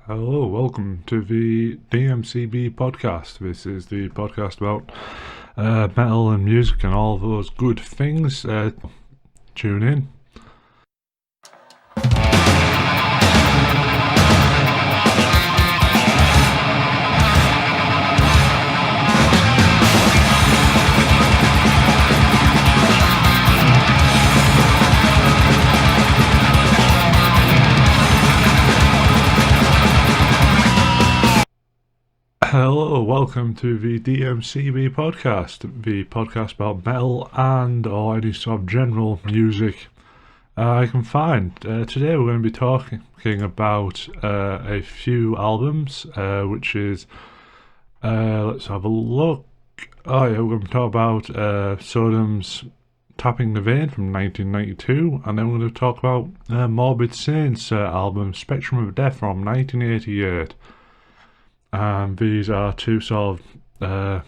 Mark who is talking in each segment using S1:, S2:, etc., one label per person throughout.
S1: Hello, welcome to the DMCB podcast. This is the podcast about metal and music and all those good things. Tune in. Hello, welcome to the DMCB podcast, the podcast about metal and or any sort of general music I can find. Today we're going to be talking about a few albums, which is, let's have a look. Oh yeah, we're going to talk about Sodom's Tapping the Vein from 1992, and then we're going to talk about Morbid Saints' album Spectrum of Death from 1988. And these are two sort of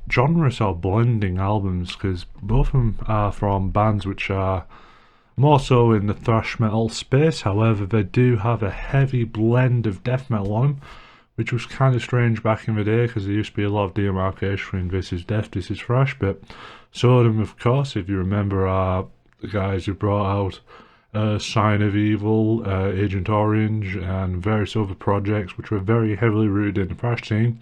S1: genre sort of blending albums, because both of them are from bands which are more so in the thrash metal space. However, they do have a heavy blend of death metal on them, which was kind of strange back in the day, because there used to be a lot of demarcation in this is death, this is thrash. But Sodom, of course, if you remember, are the guys who brought out Sign of Evil, Agent Orange, and various other projects which were very heavily rooted in the thrash scene.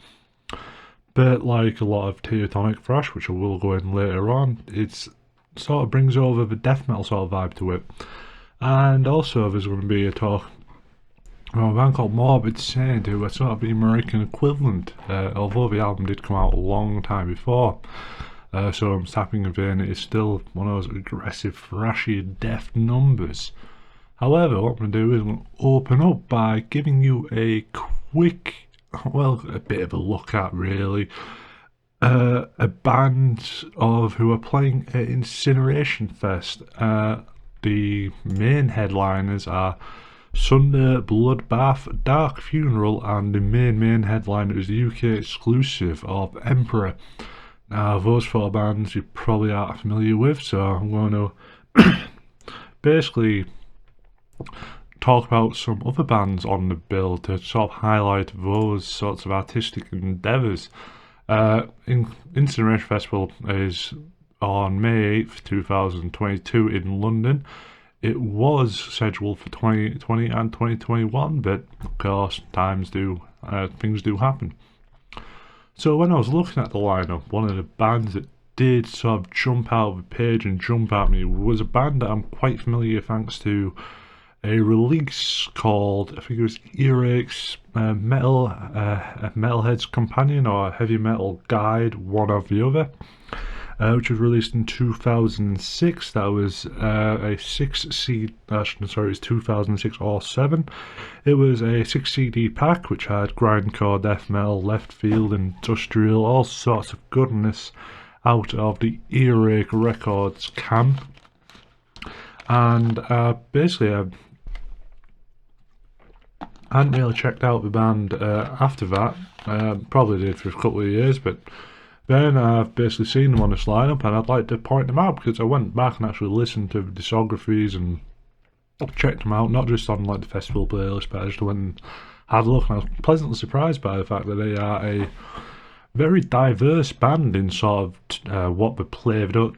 S1: But like a lot of Teutonic thrash, which I will go in later on, it sort of brings over the death metal sort of vibe to it. And also there's going to be a talk about a band called Morbid Saint, who are sort of the American equivalent, although the album did come out a long time before. So I'm Tapping the Vein is still one of those aggressive, thrashy, death numbers. However, what I'm going to do is I'm going to open up by giving you a quick, well, a bit of a look at really, a band who are playing at Incineration Fest. The main headliners are Sunday Bloodbath, Dark Funeral, and the main headliner is the UK exclusive of Emperor. Now, those four bands you probably aren't familiar with, so I'm going to basically talk about some other bands on the bill to sort of highlight those sorts of artistic endeavours. Incineration Festival is on May 8th, 2022 in London. It was scheduled for 2020 and 2021, but of course things do happen. So when I was looking at the lineup, one of the bands that did sort of jump out of the page and jump at me was a band that I'm quite familiar thanks to a release called, I think it was Earache's Metalhead's Companion or Heavy Metal Guide, one or the other, which was released in 2006. That was a 6 CD, sorry, it was 2006 or 7. It was a 6 CD pack which had grindcore, death metal, left field, industrial, all sorts of goodness out of the Earache Records camp. And basically I hadn't really checked out the band after that. Probably did for a couple of years, but then I've basically seen them on this lineup, and I'd like to point them out because I went back and actually listened to the discographies and checked them out, not just on like the festival playlist, but I just went and had a look, and I was pleasantly surprised by the fact that they are a very diverse band in sort of what they played up.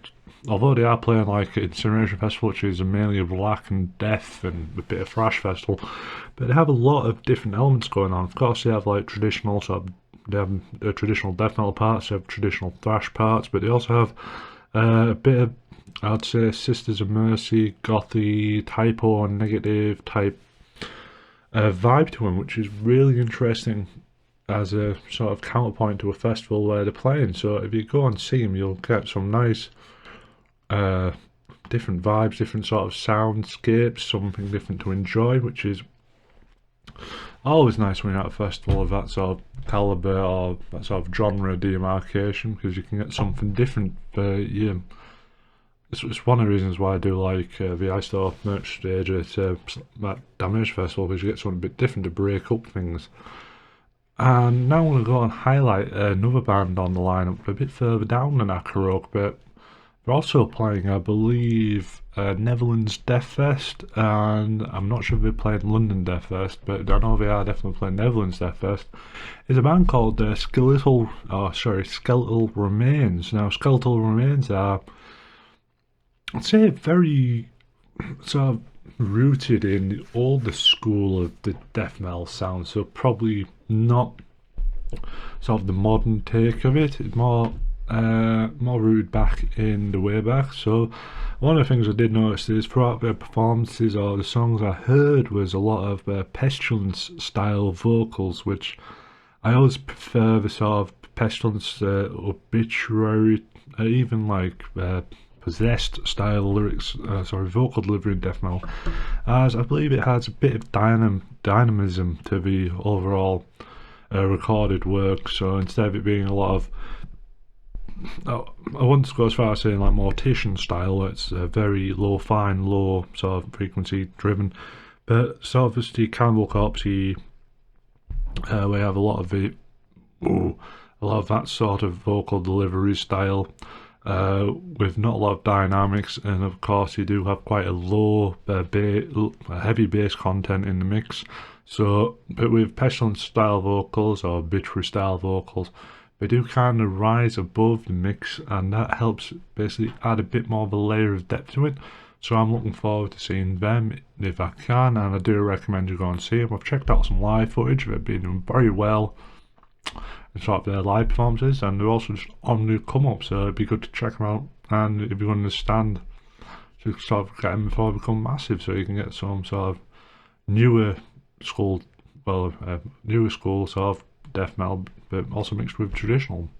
S1: Although they are playing like Incineration Festival, which is mainly a black and death and a bit of thrash festival, but they have a lot of different elements going on. Of course, they have like traditional sort of, they have traditional death metal parts, they have traditional thrash parts, but they also have a bit of, I'd say, Sisters of Mercy, gothy, typo and negative type vibe to them, which is really interesting as a sort of counterpoint to a festival where they're playing. So if you go and see them, you'll get some nice different vibes, different sort of soundscapes, something different to enjoy, which is always nice when you're at a festival of that sort of calibre or that sort of genre demarcation, because you can get something different for you. It's one of the reasons why I do like the Ice Store merch stage at that Damage Festival, because you get something a bit different to break up things. And now I'm going to go and highlight another band on the lineup a bit further down than Akarok, but They're also playing, I believe, Netherlands Death Fest, and I'm not sure if they're playing London Death Fest, but I know they are definitely playing Netherlands Death Fest. Is a band called Skeletal Remains. Now, Skeletal Remains are, I'd say, very sort of rooted in the older school of the death metal sound, so probably not sort of the modern take of it. It's more rooted back in the way back. So one of the things I did notice is throughout their performances or the songs I heard was a lot of Pestilence style vocals, which I always prefer the sort of Pestilence obituary, even like possessed style lyrics, vocal delivery in death metal, as I believe it has a bit of dynamism to the overall recorded work. So instead of it being a lot of, I wouldn't go as far as saying like Mortician style, where it's very low sort of frequency driven, but sort of the Cannibal Corpse, we have a lot of that sort of vocal delivery style, with not a lot of dynamics, and of course you do have quite a low heavy bass content in the mix. So, but with Pestilence style vocals or obituary style vocals, they do kind of rise above the mix, and that helps basically add a bit more of a layer of depth to it. So I'm looking forward to seeing them if I can, and I do recommend you go and see them. I've checked out some live footage, they've been doing very well in sort of their live performances, and they're also just on the come up, so it'd be good to check them out. And if you understand, to sort of get them before they become massive, so you can get some sort of newer school sort of death metal, but also mixed with traditional.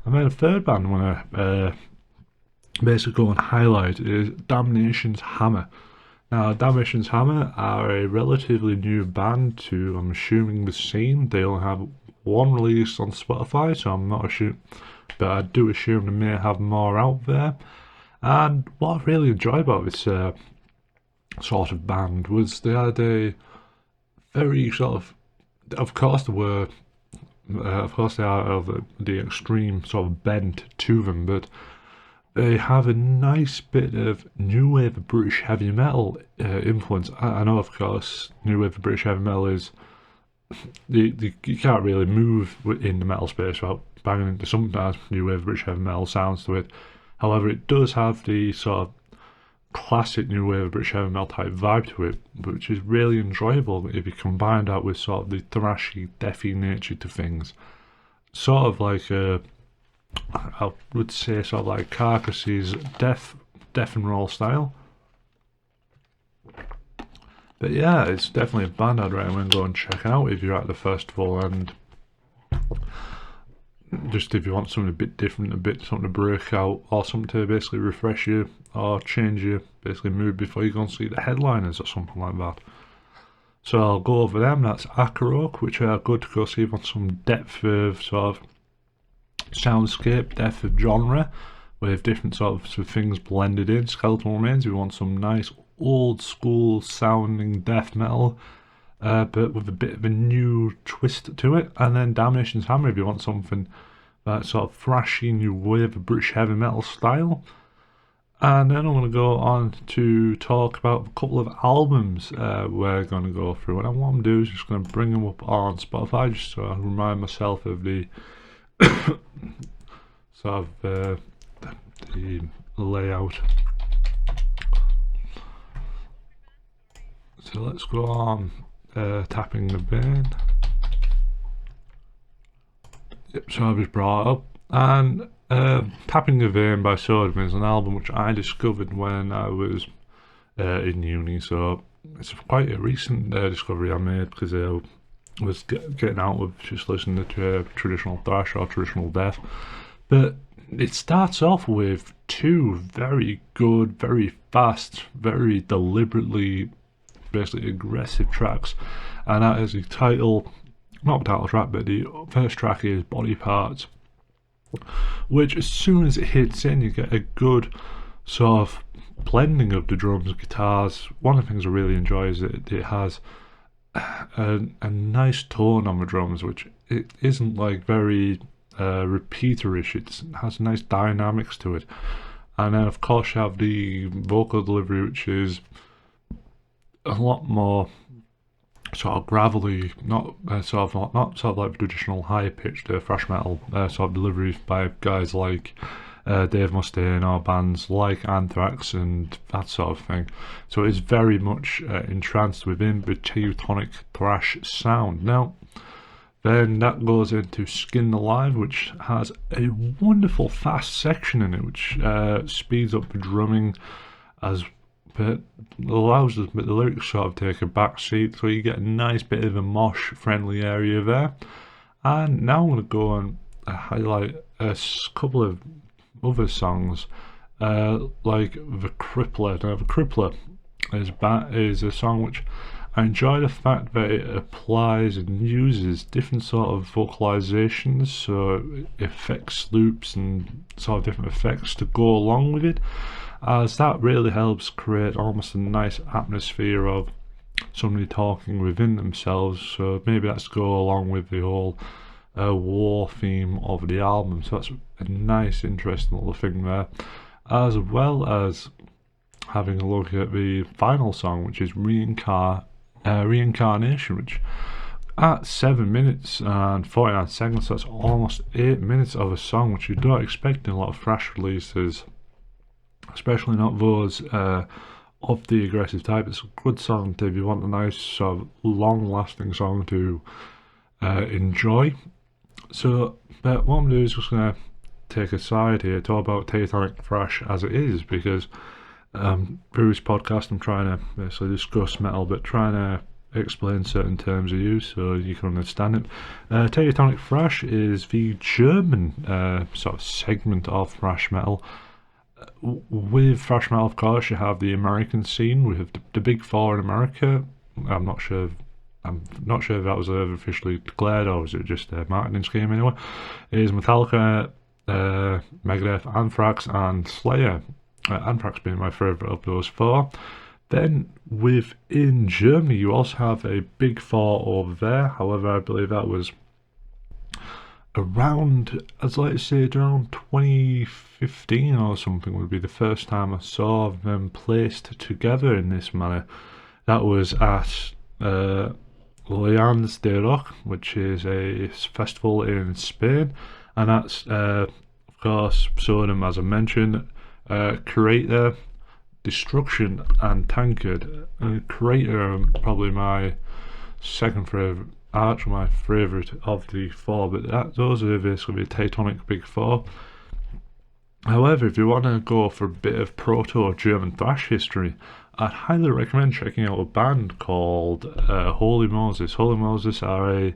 S1: And then a third band I want to basically go and highlight is Damnation's Hammer. Now, Damnation's Hammer are a relatively new band to, I'm assuming, the scene. They only have one release on Spotify, so I'm not sure, but I do assume they may have more out there. And what I really enjoy about this sort of band was they had a very sort of course they are of the extreme sort of bent to them, but they have a nice bit of new wave of British heavy metal influence. I know, of course, new wave of British heavy metal is you can't really move in the metal space without banging into sometimes new wave of British heavy metal sounds to it. However, it does have the sort of classic new wave of British heavy metal type vibe to it, which is really enjoyable if you combine that with sort of the thrashy, deathy nature to things. Sort of like I would say sort of like Carcass's death and roll style. But yeah, it's definitely a band I'd recommend go and check out if you're at the festival, and just if you want something a bit different, something to break out, or something to basically refresh you or change your basically mood before you go and see the headliners or something like that. So I'll go over them. That's Akarok, which are good to go see if you want some depth of sort of soundscape, depth of genre, with different sorts of things blended in. Skeletal Remains, if you want some nice old school sounding death metal, but with a bit of a new twist to it. And then Damnation's Hammer, if you want something that sort of thrashy new wave of British heavy metal style. And then I'm going to go on to talk about a couple of albums we're going to go through. And what I'm going to do is just going to bring them up on Spotify, just so I remind myself of the sort of the layout. So let's go on Tapping the Vein. Yep, so I've just brought it up. And Tapping the Vein by Sodom is an album which I discovered when I was in uni, so it's quite a recent discovery I made, because I was getting out of just listening to traditional thrash or traditional death. But it starts off with two very good, very fast, very deliberately basically aggressive tracks, and that is the title, not the title track, but the first track is Body Parts, which as soon as it hits in you get a good sort of blending of the drums, guitars. One of the things I really enjoy is that it has a nice tone on the drums, which it isn't like very repeaterish. It has nice dynamics to it, And then of course you have the vocal delivery, which is a lot more sort of gravelly, not sort of like traditional high pitched thrash metal sort of deliveries by guys like Dave Mustaine or bands like Anthrax and that sort of thing. So it's very much entranced within the Teutonic thrash sound. Now, then that goes into Skin Alive, which has a wonderful fast section in it, which speeds up the drumming as but allows the lyrics sort of take a back seat, so you get a nice bit of a mosh friendly area there. And now I'm going to go and highlight a couple of other songs, like The Crippler. Now, The Crippler is a song which I enjoy the fact that it applies and uses different sort of vocalizations, so effects loops and sort of different effects to go along with it, as that really helps create almost a nice atmosphere of somebody talking within themselves. So maybe that's to go along with the whole war theme of the album. So that's a nice, interesting little thing there, as well as having a look at the final song, which is Reincarnation, which at 7 minutes and 49 seconds, that's almost 8 minutes of a song, which you don't expect in a lot of thrash releases, especially not those of the aggressive type. It's a good song if you want a nice sort of long-lasting song to enjoy. So, but what I'm going to do is just going to take a side here, talk about Teutonic thrash as it is, because through this podcast I'm trying to basically discuss metal, but trying to explain certain terms of use so you can understand it. Teutonic thrash is the German sort of segment of thrash metal. With thrash metal, of course, you have the American scene. We have the big four in America. I'm not sure if that was ever officially declared, or was it just a marketing scheme anyway. It is Metallica, Megadeth, Anthrax and Slayer. Anthrax being my favourite of those four. Then within Germany you also have a big four over there. However, I believe that was around, I'd like to say around 2015 or something would be the first time I saw them placed together in this manner. That was at Leones de Rock, which is a festival in Spain, and that's of course Sodom, as I mentioned, Creator, Destruction and Tankard. Creator probably my second favourite, actually my favourite of the four, but those are basically the Teutonic Big Four. However, if you want to go for a bit of proto-German thrash history, I'd highly recommend checking out a band called Holy Moses. Holy Moses are a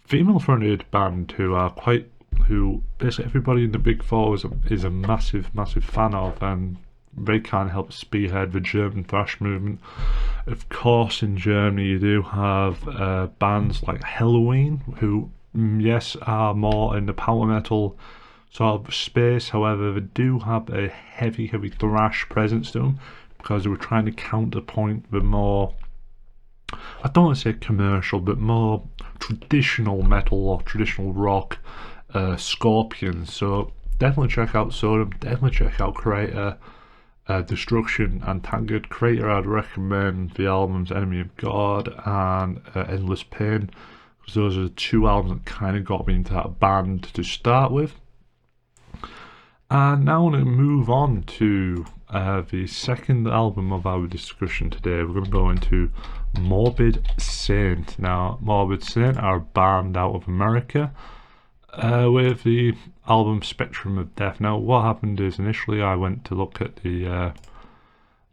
S1: female-fronted band who basically everybody in the Big Four is a massive fan of, and they kind of help spearhead the German thrash movement. Of course, in Germany you do have bands like Helloween, who yes are more in the power metal sort of space. However, they do have a heavy thrash presence to them, because they were trying to counterpoint the more, I don't want to say commercial, but more traditional metal or traditional rock Scorpions. So definitely check out Sodom, definitely check out Creator, Destruction and Tankard. Creator, I'd recommend the albums Enemy of God and Endless Pain, because those are the two albums that kind of got me into that band to start with. And now I want to move on to the second album of our discussion today. We're going to go into Morbid Saint. Now, Morbid Saint are a band out of America with the album Spectrum of Death. Now, what happened is initially I went to look at the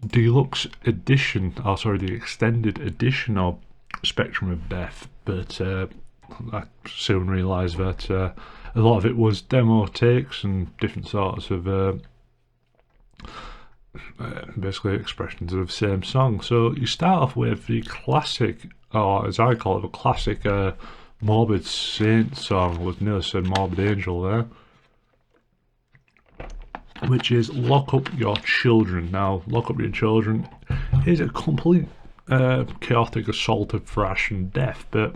S1: deluxe edition, the extended edition of Spectrum of Death, but I soon realised that a lot of it was demo takes and different sorts of basically expressions of the same song. So you start off with the classic, or as I call it, the classic Morbid Saint song. Was nearly said Morbid Angel there, which is Lock Up Your Children. Now, Lock Up Your Children is a complete chaotic assault of thrash and death, but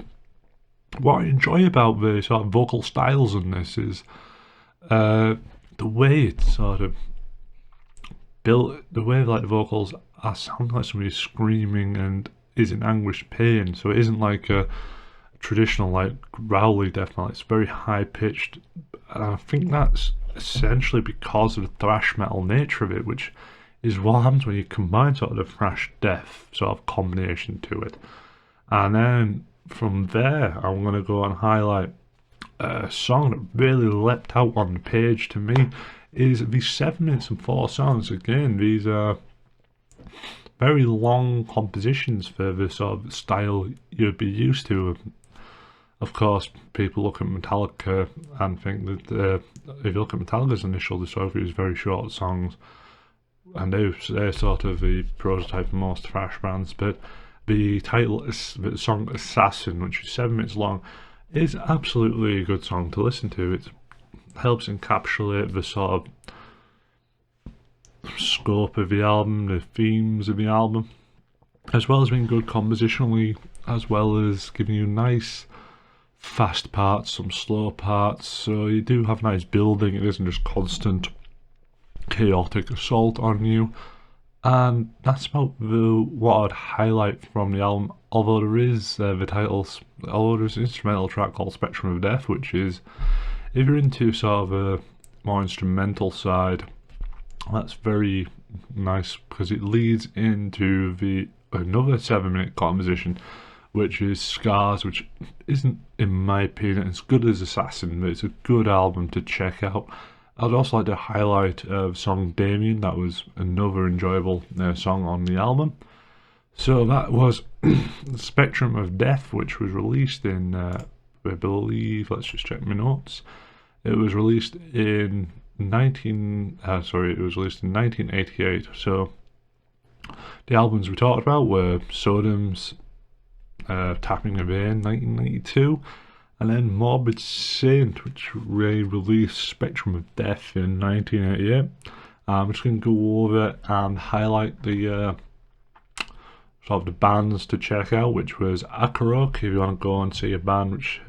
S1: what I enjoy about the sort of vocal styles in this is the way it sort of built, the way like the vocals are sounding like somebody screaming and is in anguished pain. So it isn't like a traditional like growly death metal. It's very high pitched. I think that's essentially because of the thrash metal nature of it, which is what happens when you combine sort of the thrash death sort of combination to it. And then from there, I'm going to go and highlight a song that really leapt out on the page to me. Is these 7 minutes and 4 songs. Again, these are very long compositions for the sort of style you'd be used to. Of course, people look at Metallica and think that if you look at Metallica's initial discography, it's very short songs, and they're sort of the prototype for most thrash bands. But the title is the song Assassin, which is 7 minutes long, is absolutely a good song to listen to. It helps encapsulate the sort of scope of the album, the themes of the album, as well as being good compositionally, as well as giving you nice fast parts, some slow parts, so you do have nice building. It isn't just constant chaotic assault on you. And that's about what I'd highlight from the album, although there is there's an instrumental track called Spectrum of Death, which is, if you're into sort of a more instrumental side, that's very nice because it leads into another 7-minute composition, which is Scars, which isn't, in my opinion, as good as Assassin, but it's a good album to check out. I'd also like to highlight the song Damien. That was another enjoyable song on the album. So that was Spectrum of Death, which was released in, I believe, let's just check my notes. It was released in 1988. So the albums we talked about were Sodom's Tapping a Vein, 1992, and then Morbid Saint, which released Spectrum of Death in 1988. I'm just going to go over and highlight the sort of the bands to check out, which was Akarok, if you want to go and see a band which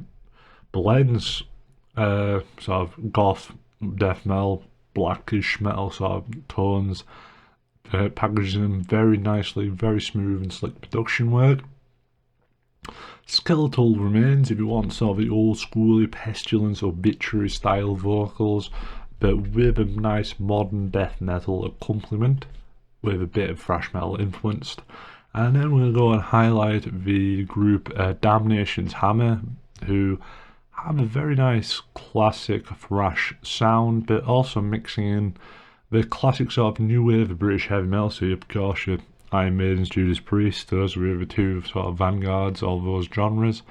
S1: blends sort of goth, death metal, blackish metal sort of tones, packages them very nicely, very smooth and slick production work. Skeletal Remains, if you want sort of the old schooly pestilence obituary style vocals, but with a nice modern death metal accompaniment with a bit of thrash metal influenced. And then we'll go and highlight the group Damnation's Hammer, who have a very nice classic thrash sound, but also mixing in the classic sort of new wave of British heavy metal. So of course your Iron Maiden's, Judas Priest, those were the two sort of vanguards of those genres.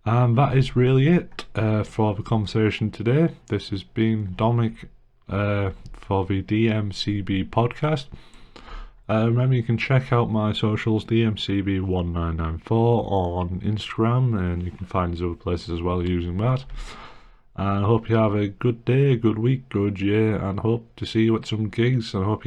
S1: And that is really it for the conversation today. This has been Dominic for the DMCB podcast. Remember, you can check out my socials, DMCB1994 on Instagram, and you can find us other places as well using that. And I hope you have a good day, good week, good year, and hope to see you at some gigs, and I hope you